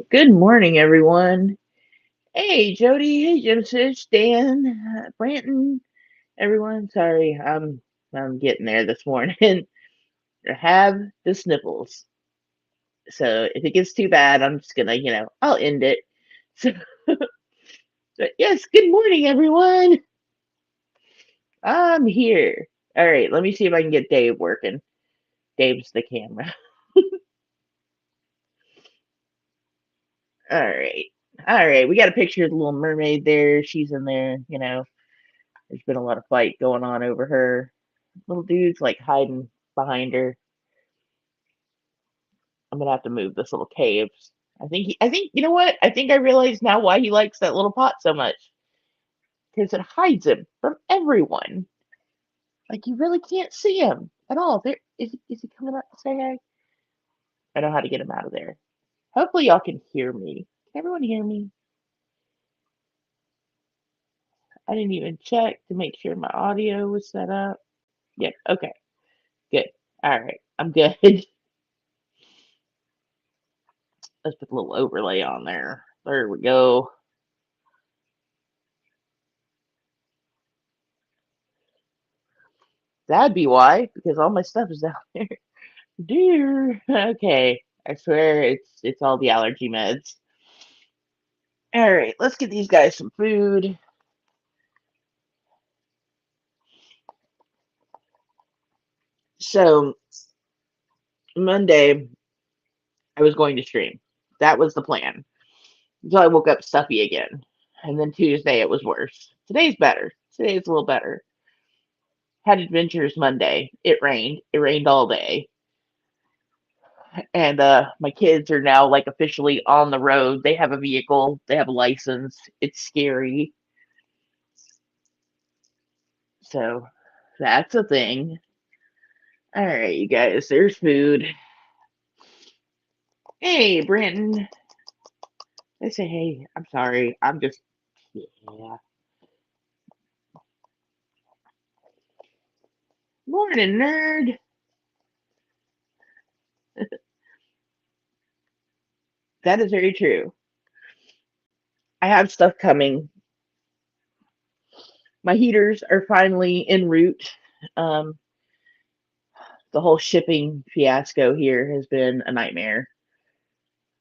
Good morning, everyone. Hey, Jody. Hey, Genesis, Dan, Branton, everyone. Sorry, I'm getting there this morning. I have the sniffles, so if it gets too bad, I'm just gonna, I'll end it. So, but yes, good morning, everyone. I'm here. All right, let me see if I can get Dave working. Dave's the camera. All right, all right. We got a picture of the little mermaid there. She's in there. There's been a lot of fight going on over her. Little dude's like hiding behind her. I'm gonna have to move this little cave. I think you know what? I think I realize now why he likes that little pot so much. Because it hides him from everyone. Like you really can't see him at all. Is he coming up to say hey? I know how to get him out of there. Hopefully y'all can hear me. Can everyone hear me? I didn't even check to make sure my audio was set up. Yep, okay. Good. Alright. I'm good. Let's put a little overlay on there. There we go. That'd be why, because all my stuff is down there. Dear. Okay. I swear it's all the allergy meds. All right, let's get these guys some food. So Monday I was going to stream. That was the plan. Until I woke up stuffy again. And then Tuesday it was worse. Today's better. Today's a little better. Had adventures Monday. It rained. It rained all day. And my kids are now like officially on the road. They have a vehicle. They have a license. It's scary. So that's a thing. All right, you guys, there's food. Hey, Brenton. I say, hey, I'm sorry. I'm just, yeah. Morning, nerd. That is very true. I have stuff coming. My heaters are finally en route. Um, the whole shipping fiasco here has been a nightmare.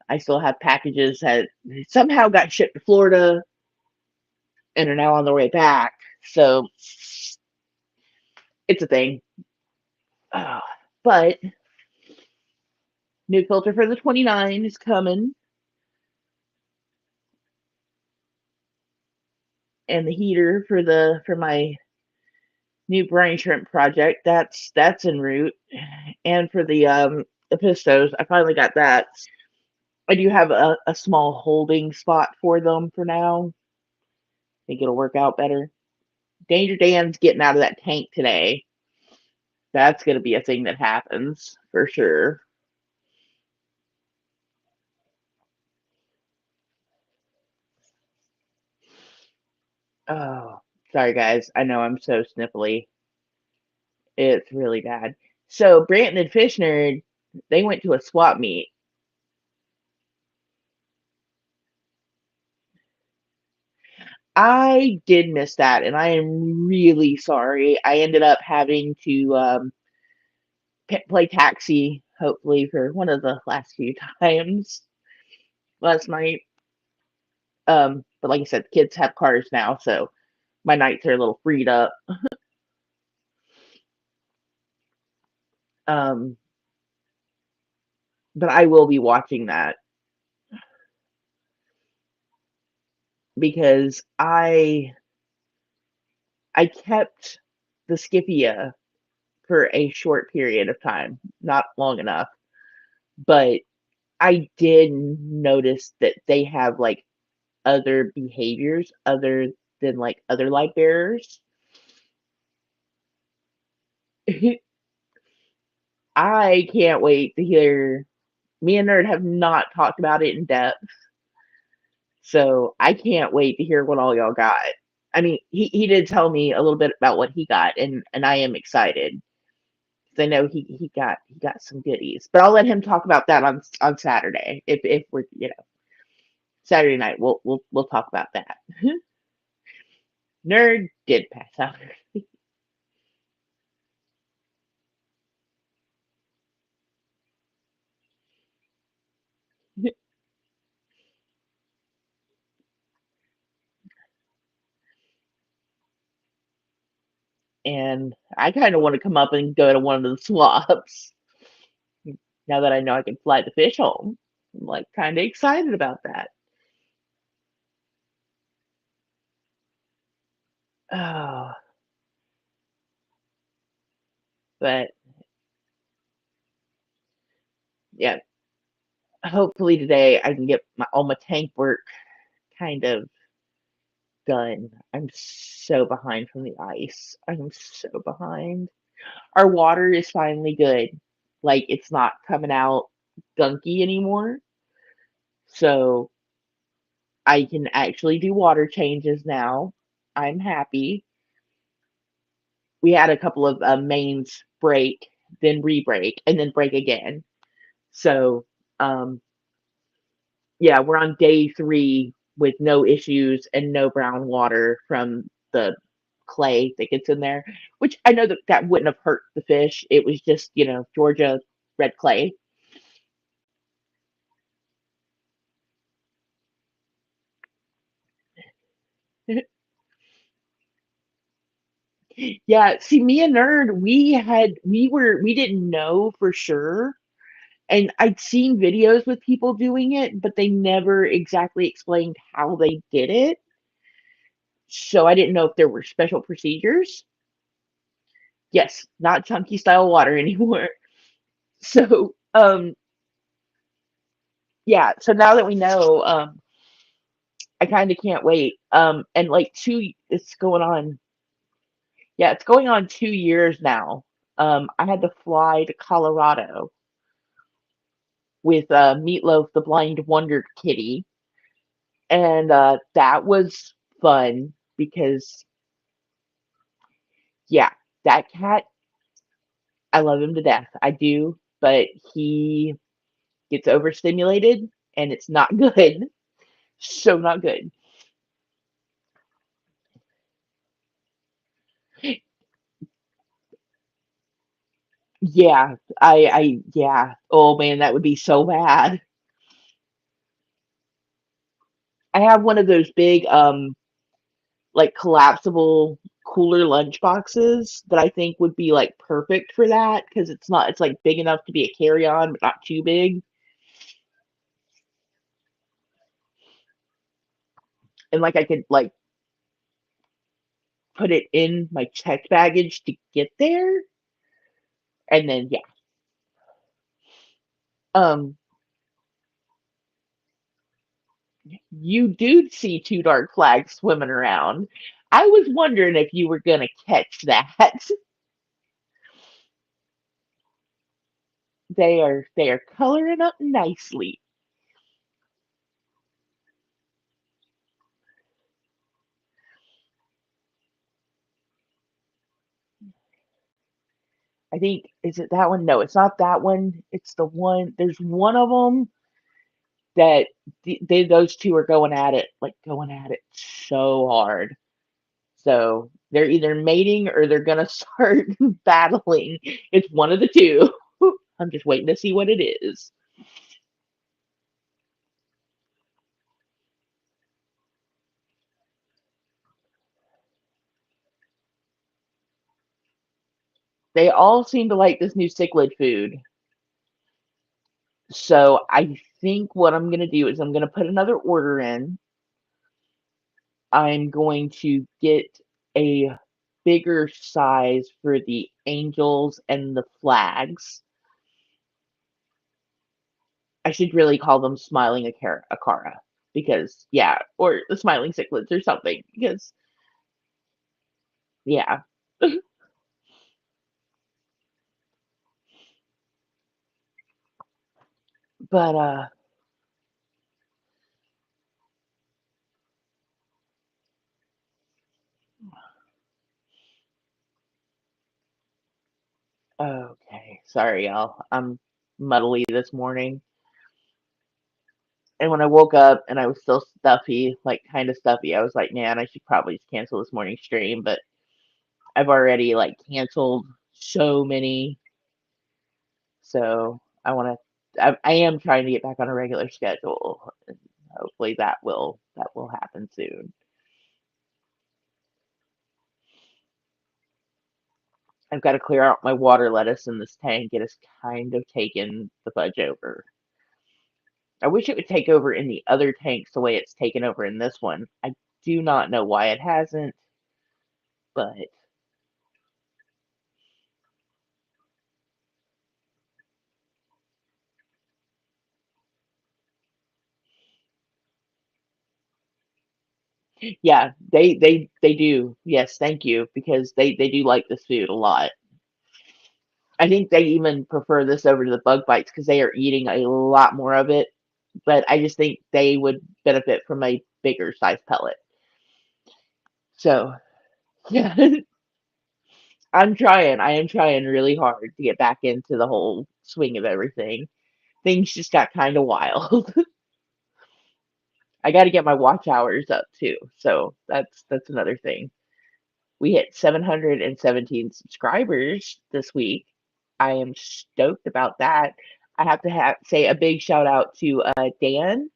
I still have packages that somehow got shipped to Florida and are now on their way back. So it's a thing. Uh, but new filter for the 29 is coming, and the heater for my new brine shrimp project that's en route, and for the pistos, I finally got that. I do have a small holding spot for them for now. I think it'll work out better. Danger Dan's getting out of that tank today. That's going to be a thing that happens for sure. Oh, sorry guys. I know I'm so sniffly. It's really bad. So Branton and Fish Nerd, they went to a swap meet. I did miss that, and I am really sorry. I ended up having to play taxi, hopefully, for one of the last few times last night. But like I said, kids have cars now, so my nights are a little freed up. Um, but I will be watching that because I kept the Scipia for a short period of time, not long enough, but I did notice that they have like other behaviors other than like other light bearers. I can't wait to hear. Me and Nerd have not talked about it in depth, so I can't wait to hear what all y'all got. I mean, he did tell me a little bit about what he got, and I am excited. 'Cause I know he got some goodies, but I'll let him talk about that on Saturday if we're. Saturday night. We'll talk about that. Nerd did pass out, and I kind of want to come up and go to one of the swaps now that I know I can fly the fish home. I'm like kind of excited about that. Oh, but yeah, hopefully today I can get all my tank work kind of done. I'm so behind from the ice. I'm so behind. Our water is finally good. Like it's not coming out gunky anymore. So I can actually do water changes now. I'm happy. We had a couple of mains break, then re-break, and then break again. So um, yeah, we're on day 3 with no issues and no brown water from the clay that gets in there, which I know that that wouldn't have hurt the fish. It was just, Georgia red clay. Yeah, see, me and Nerd, we didn't know for sure. And I'd seen videos with people doing it, but they never exactly explained how they did it. So I didn't know if there were special procedures. Yes, not chunky style water anymore. So, yeah, so now that we know, I kind of can't wait. And like it's going on, yeah, it's going on 2 years now. I had to fly to Colorado with Meatloaf, the Blind Wonder Kitty, and that was fun because, yeah, that cat, I love him to death. I do, but he gets overstimulated and it's not good. So not good. Yeah, yeah. Oh man, that would be so bad. I have one of those big, like collapsible cooler lunch boxes that I think would be like perfect for that because it's like big enough to be a carry-on, but not too big. And like I could like put it in my checked baggage to get there. And then yeah. Um, you do see two dark flags swimming around. I was wondering if you were gonna catch that. They are coloring up nicely. I think is it that one? No, it's not that one. It's the one. There's one of them that those two are going at it, like going at it so hard. So they're either mating or they're gonna start battling. It's one of the two. I'm just waiting to see what it is. They all seem to like this new cichlid food. So I think what I'm gonna do is I'm gonna put another order in. I'm going to get a bigger size for the angels and the flags. I should really call them smiling Akara because yeah, or the smiling cichlids or something because yeah. But okay, sorry y'all. I'm muddly this morning. And when I woke up and I was still stuffy, like kind of stuffy, I was like, man, I should probably just cancel this morning stream. But I've already like canceled so many, so I want to. I am trying to get back on a regular schedule. And hopefully that will happen soon. I've got to clear out my water lettuce in this tank. It has kind of taken the fudge over. I wish it would take over in the other tanks the way it's taken over in this one. I do not know why it hasn't, but yeah, they do. Yes, thank you, because they do like this food a lot. I think they even prefer this over to the bug bites because they are eating a lot more of it. But I just think they would benefit from a bigger size pellet. So yeah, I'm trying. I am trying really hard to get back into the whole swing of everything. Things just got kind of wild. I got to get my watch hours up too. So that's another thing. We hit 717 subscribers this week. I am stoked about that. I have to say a big shout out to Dan.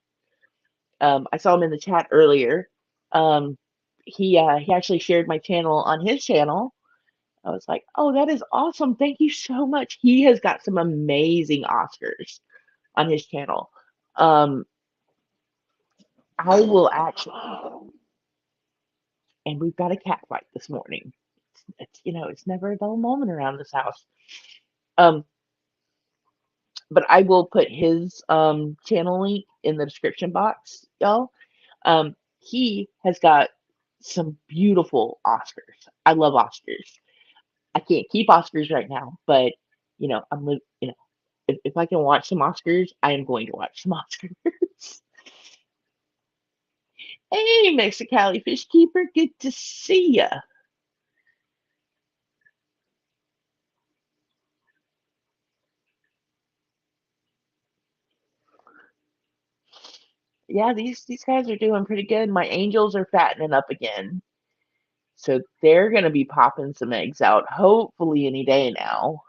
I saw him in the chat earlier. Um, he actually shared my channel on his channel. I was like, oh, that is awesome. Thank you so much. He has got some amazing Oscars on his channel. Um, I will actually, and we've got a cat fight this morning. It's never a dull moment around this house. Um, but I will put his channel link in the description box, y'all. He has got some beautiful Oscars. I love Oscars. I can't keep Oscars right now, but if I can watch some Oscars, I am going to watch some Oscars. Hey, Mexicali Fish Keeper, good to see ya. Yeah, these guys are doing pretty good. My angels are fattening up again, so they're gonna be popping some eggs out, hopefully any day now.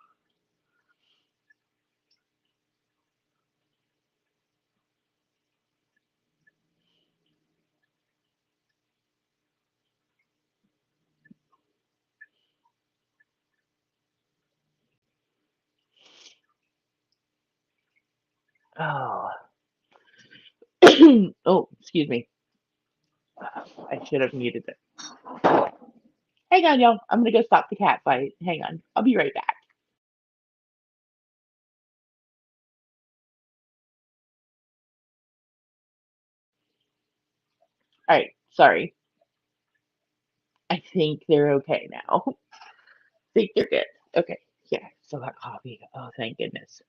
Oh, oh, excuse me. I should have muted it. Hang on, y'all. I'm gonna go stop the cat fight. Hang on. I'll be right back. All right. Sorry. I think they're okay now. I think they're good. Okay. Yeah. Still got coffee. Oh, thank goodness.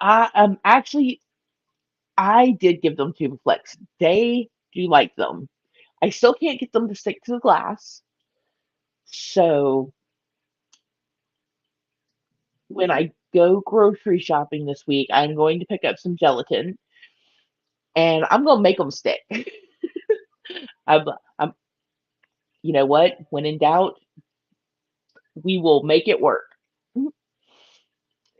Actually, I did give them tube flex. They do like them. I still can't get them to stick to the glass. So when I go grocery shopping this week, I'm going to pick up some gelatin and I'm gonna make them stick. I'm, I'm, you know what? When in doubt, we will make it work.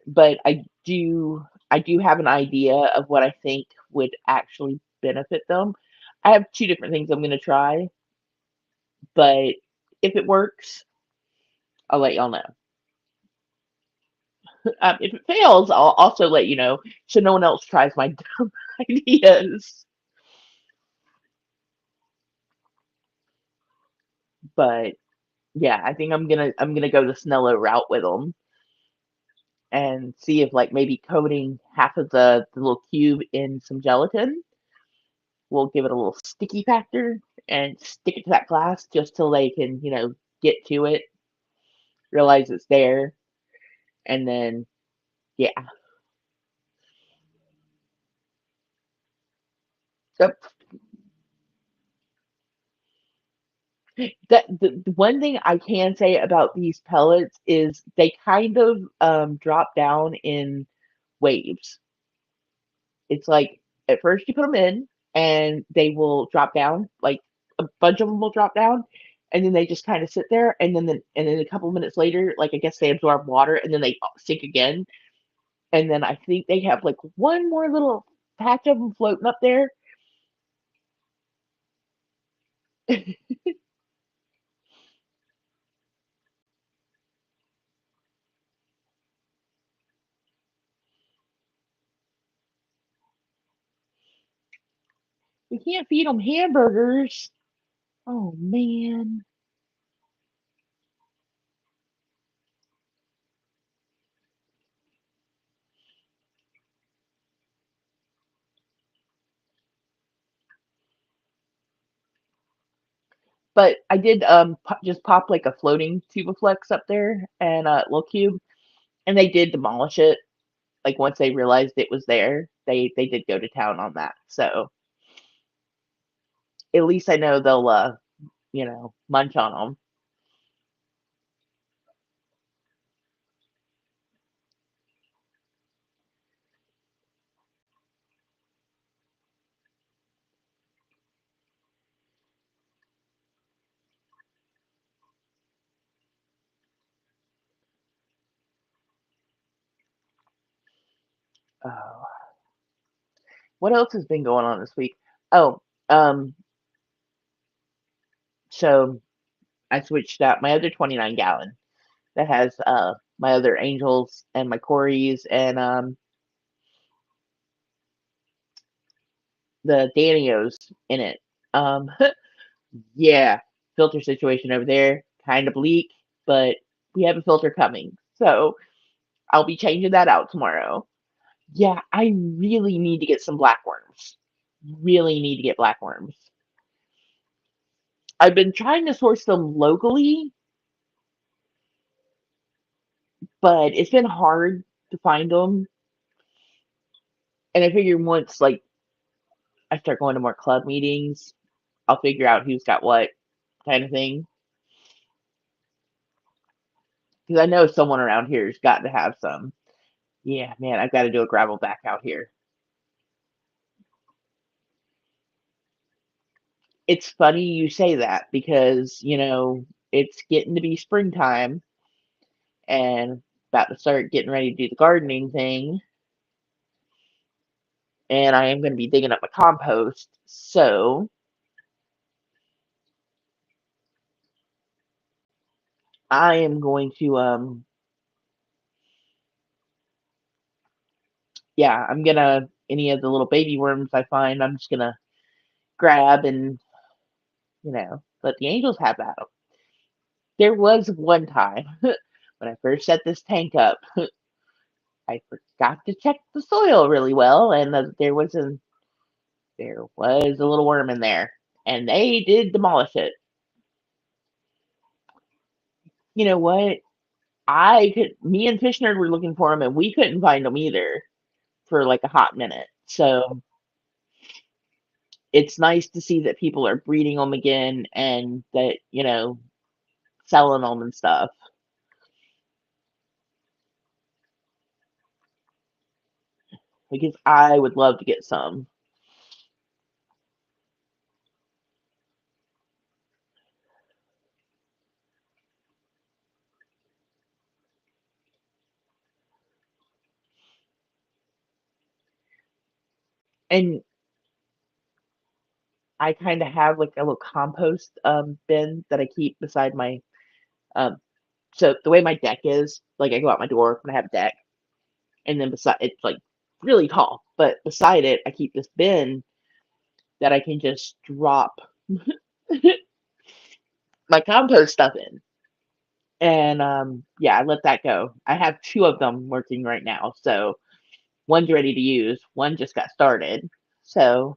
But I do have an idea of what I think would actually benefit them. I have two different things I'm gonna try, but if it works, I'll let y'all know. If it fails, I'll also let you know so no one else tries my dumb ideas. But yeah, I think I'm gonna go the Snello route with them and see if like maybe coating half of the little cube in some gelatin will give it a little sticky factor and stick it to that glass just till they can get to it, realize it's there, and then yeah. So the one thing I can say about these pellets is they kind of drop down in waves. It's like at first you put them in and they will drop down, like a bunch of them will drop down, and then they just kind of sit there, and then a couple minutes later, like I guess they absorb water, and then they sink again, and then I think they have like one more little patch of them floating up there. We can't feed them hamburgers. Oh man. But I did just pop like a floating Tubaflex up there and a little cube, and they did demolish it. Like once they realized it was there, they did go to town on that. So at least I know they'll munch on them. Oh, what else has been going on this week? Oh, um, so I switched out my other 29-gallon that has my other angels and my Corys and the Danios in it. Um, yeah, filter situation over there, kind of bleak, but we have a filter coming, so I'll be changing that out tomorrow. Yeah, I really need to get some blackworms. Really need to get blackworms. I've been trying to source them locally, but it's been hard to find them. And I figure once like I start going to more club meetings, I'll figure out who's got what kind of thing. Because I know someone around here's got to have some. Yeah, man, I've got to do a gravel back out here. It's funny you say that because, it's getting to be springtime and about to start getting ready to do the gardening thing. And I am going to be digging up my compost. So I am going to, yeah, I'm going to, any of the little baby worms I find, I'm just going to grab and, let the angels have that. There was one time when I first set this tank up, I forgot to check the soil really well, and there was a little worm in there, and they did demolish it. You know what? Me and Fish Nerd were looking for them, and we couldn't find them either for like a hot minute. So it's nice to see that people are breeding them again and that, selling them and stuff because I would love to get some. And I kind of have like a little compost bin that I keep beside my um. So the way my deck is, like I go out my door and I have a deck, and then beside it's like really tall, but beside it I keep this bin that I can just drop my compost stuff in. And yeah, I let that go. I have two of them working right now, so one's ready to use. One just got started. So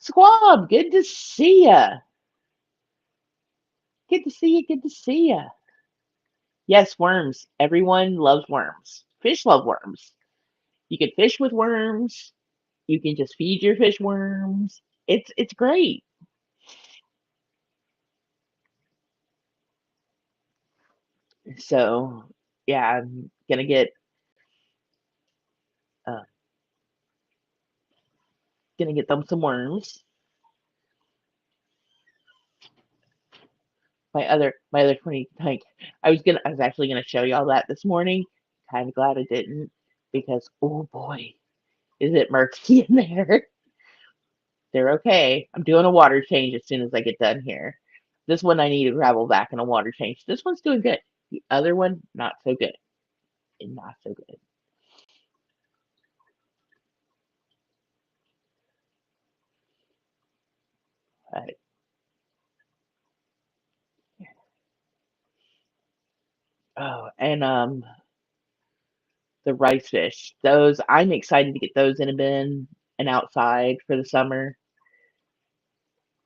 Squab, good to see ya. Good to see you. Good to see ya. Yes, worms. Everyone loves worms. Fish love worms. You can fish with worms. You can just feed your fish worms. It's great. So yeah, I'm gonna get Gonna get them some worms. My other 20 tank. I was actually gonna show y'all that this morning. Kind of glad I didn't because oh boy, is it murky in there. They're okay. I'm doing a water change as soon as I get done here. This one I need to gravel back and a water change. This one's doing good. The other one, not so good. Not so good. But, oh, and the rice fish. Those I'm excited to get those in a bin and outside for the summer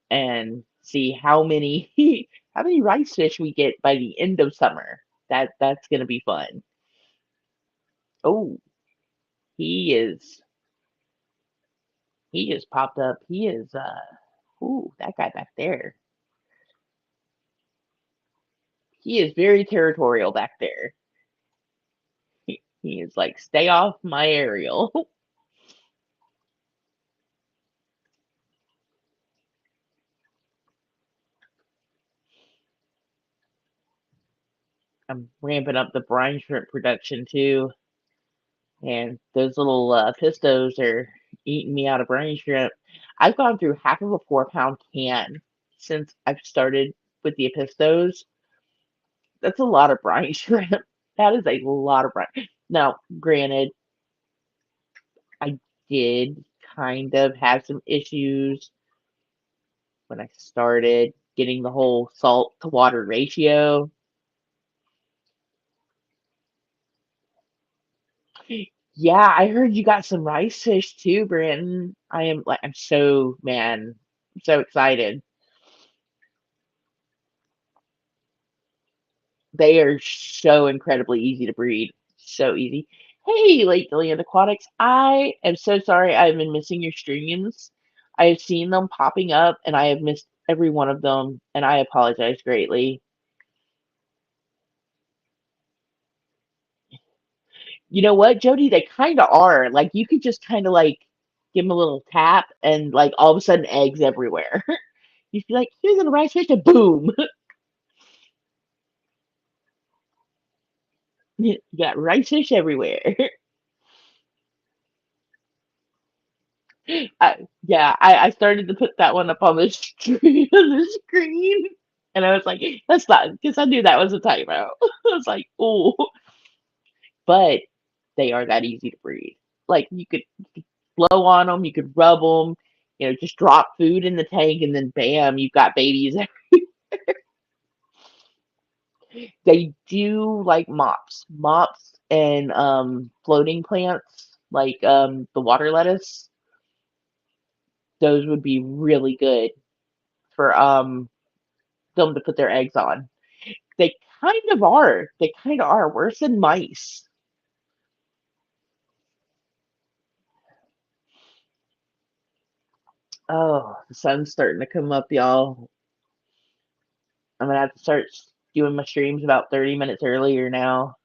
and see how many how many rice fish we get by the end of summer. That's gonna be fun. Oh, he is he just popped up. He is ooh, that guy back there. He is very territorial back there. He is like, stay off my aerial. I'm ramping up the brine shrimp production too. And those little pistos are eating me out of brine shrimp. I've gone through half of a 4 pound can since I've started with the pistos. That's a lot of brine shrimp. That is a lot of brine. Now, granted, I did kind of have some issues when I started getting the whole salt to water ratio. Yeah, I heard you got some rice fish too, Brandon. I'm so man, I'm so excited. They are so incredibly easy to breed. So easy. Hey, Lake Deland Aquatics. I am so sorry I've been missing your streams. I have seen them popping up and I have missed every one of them, and I apologize greatly. You know what, Jody? They kind of are. Like, you could just kind of like give them a little tap, and like all of a sudden, eggs everywhere. You'd be like, here's a rice fish, and boom. You got rice fish everywhere. I started to put that one up on the screen, and I was like, "That's not," because I knew that was a typo. I was like, "Oh," but they are that easy to breed. Like you could blow on them, you could rub them, just drop food in the tank, and then bam, you've got babies. They do like mops, and floating plants like the water lettuce. Those would be really good for them to put their eggs on. They kind of are. They kind of are worse than mice. Oh, the sun's starting to come up, y'all. I'm gonna have to start doing my streams about 30 minutes earlier now.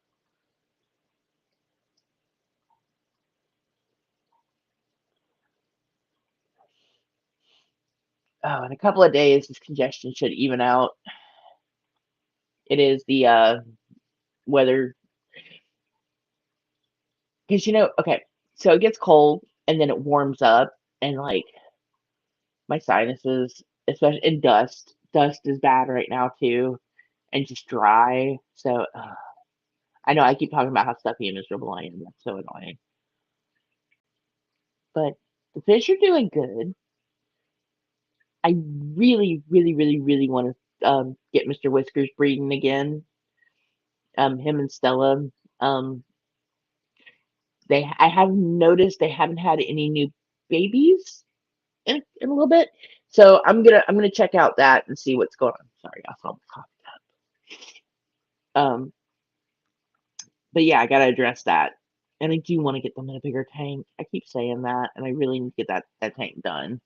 Oh, in a couple of days, this congestion should even out. It is the weather, because okay, so it gets cold and then it warms up, and like my sinuses, especially in dust is bad right now too, and just dry. So I know I keep talking about how stuffy and miserable I am. That's so annoying. But the fish are doing good. I really, really, really, really want to get Mr. Whiskers breeding again. Him and Stella. Um, I have noticed they haven't had any new babies in a little bit. So I'm gonna check out that and see what's going on. Sorry, I saw the coffee cup. But yeah, I gotta address that. And I do want to get them in a bigger tank. I keep saying that, and I really need to get that tank done.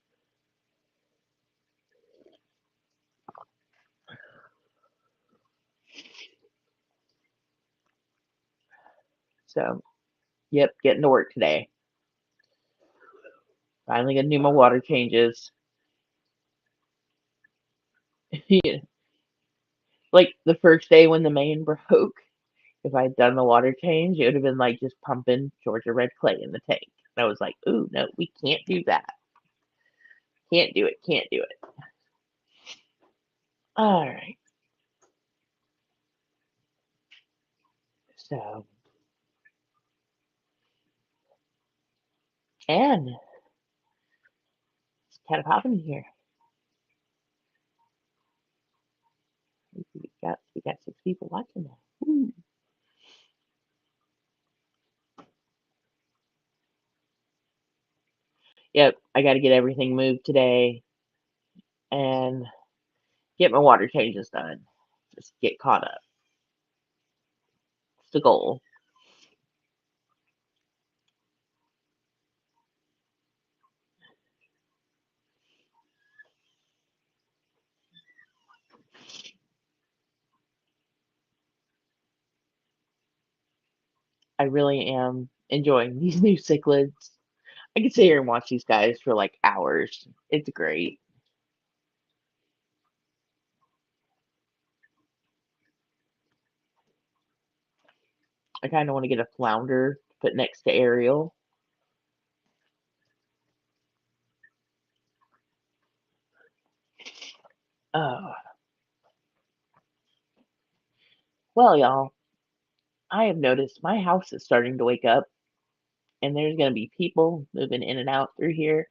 So, yep, getting to work today. Finally gonna do my water changes. Like the first day when the main broke, if I'd done the water change, it would have been like just pumping Georgia red clay in the tank. And I was like, ooh, no, we can't do that. Can't do it. Can't do it. All right. So, and it's kind of popping here. We got 6 people watching now. Ooh. Yep, I got to get everything moved today and get my water changes done. Just get caught up. It's the goal. I really am enjoying these new cichlids. I could sit here and watch these guys for like hours. It's great. I kind of want to get a flounder to put next to Ariel. Oh, well, y'all, I have noticed my house is starting to wake up, and there's going to be people moving in and out through here.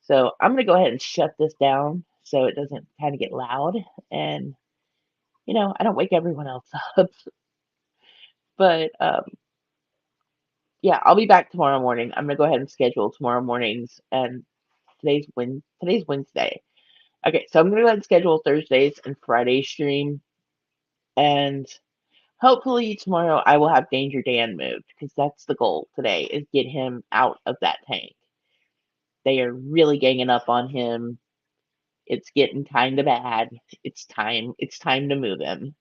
So I'm going to go ahead and shut this down so it doesn't kind of get loud and, I don't wake everyone else up. But yeah, I'll be back tomorrow morning. I'm going to go ahead and schedule tomorrow mornings, and today's Wednesday. Okay, so I'm going to go ahead and schedule Thursdays and Friday stream, and hopefully tomorrow I will have Danger Dan moved because that's the goal today is get him out of that tank. They are really ganging up on him. It's getting kind of bad. It's time. It's time to move him.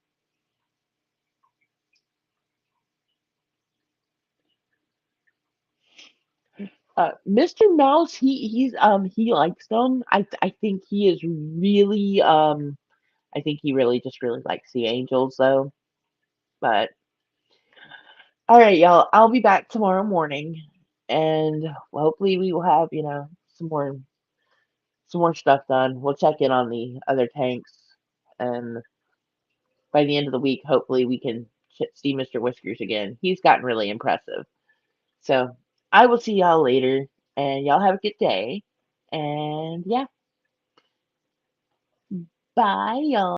Mr. Mouse, he likes them. I think he is really I think he really just really likes the Angels though. But all right, y'all. I'll be back tomorrow morning, and hopefully we will have some more some more stuff done. We'll check in on the other tanks, and by the end of the week, hopefully we can see Mr. Whiskers again. He's gotten really impressive. So I will see y'all later, and y'all have a good day. And yeah, bye, y'all.